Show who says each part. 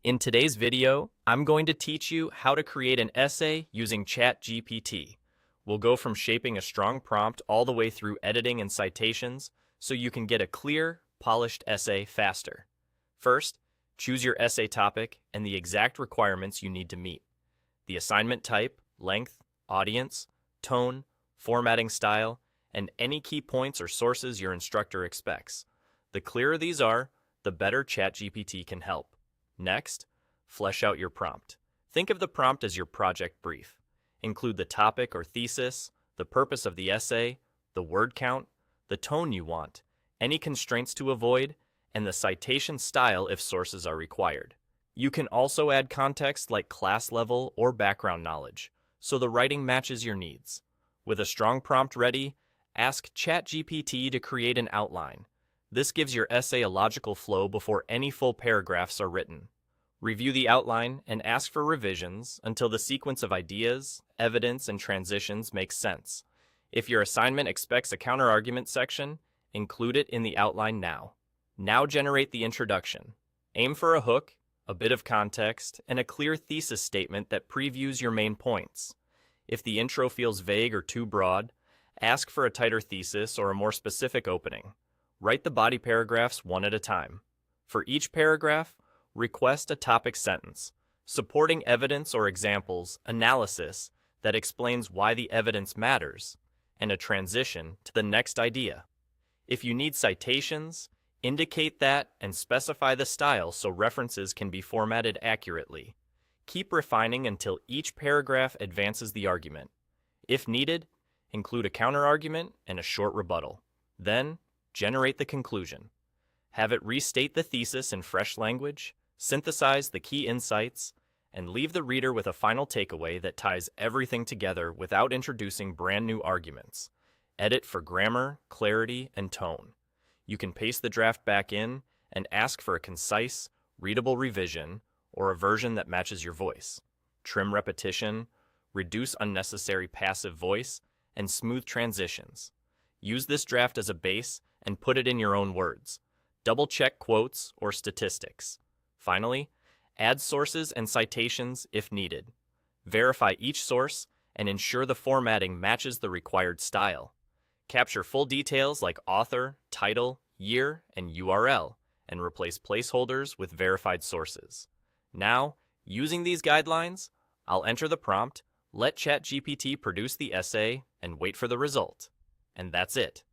Speaker 1: In today's video, I'm going to teach you how to create an essay using ChatGPT. We'll go from shaping a strong prompt all the way through editing and citations so you can get a clear, polished essay faster. First, choose your essay topic and the exact requirements you need to meet. The assignment type, length, audience, tone, formatting style, and any key points or sources your instructor expects. The clearer these are, the better ChatGPT can help. Next, flesh out your prompt. Think of the prompt as your project brief. Include the topic or thesis, the purpose of the essay, the word count, the tone you want, any constraints to avoid, and the citation style if sources are required. You can also add context like class level or background knowledge, so the writing matches your needs. With a strong prompt ready, ask ChatGPT to create an outline. This gives your essay a logical flow before any full paragraphs are written. Review the outline and ask for revisions until the sequence of ideas, evidence, and transitions makes sense. If your assignment expects a counterargument section, include it in the outline now. Now generate the introduction. Aim for a hook, a bit of context, and a clear thesis statement that previews your main points. If the intro feels vague or too broad, ask for a tighter thesis or a more specific opening. Write the body paragraphs one at a time. For each paragraph, request a topic sentence, supporting evidence or examples, analysis that explains why the evidence matters, and a transition to the next idea. If you need citations, indicate that and specify the style so references can be formatted accurately. Keep refining until each paragraph advances the argument. If needed, include a counterargument and a short rebuttal. Then, generate the conclusion. Have it restate the thesis in fresh language, synthesize the key insights, and leave the reader with a final takeaway that ties everything together without introducing brand new arguments. Edit for grammar, clarity, and tone. You can paste the draft back in and ask for a concise, readable revision or a version that matches your voice. Trim repetition, reduce unnecessary passive voice, and smooth transitions. Use this draft as a base and put it in your own words. Double-check quotes or statistics. Finally, add sources and citations if needed. Verify each source and ensure the formatting matches the required style. Capture full details like author, title, year, and URL, and replace placeholders with verified sources. Now, using these guidelines, I'll enter the prompt, let ChatGPT produce the essay, and wait for the result. And that's it.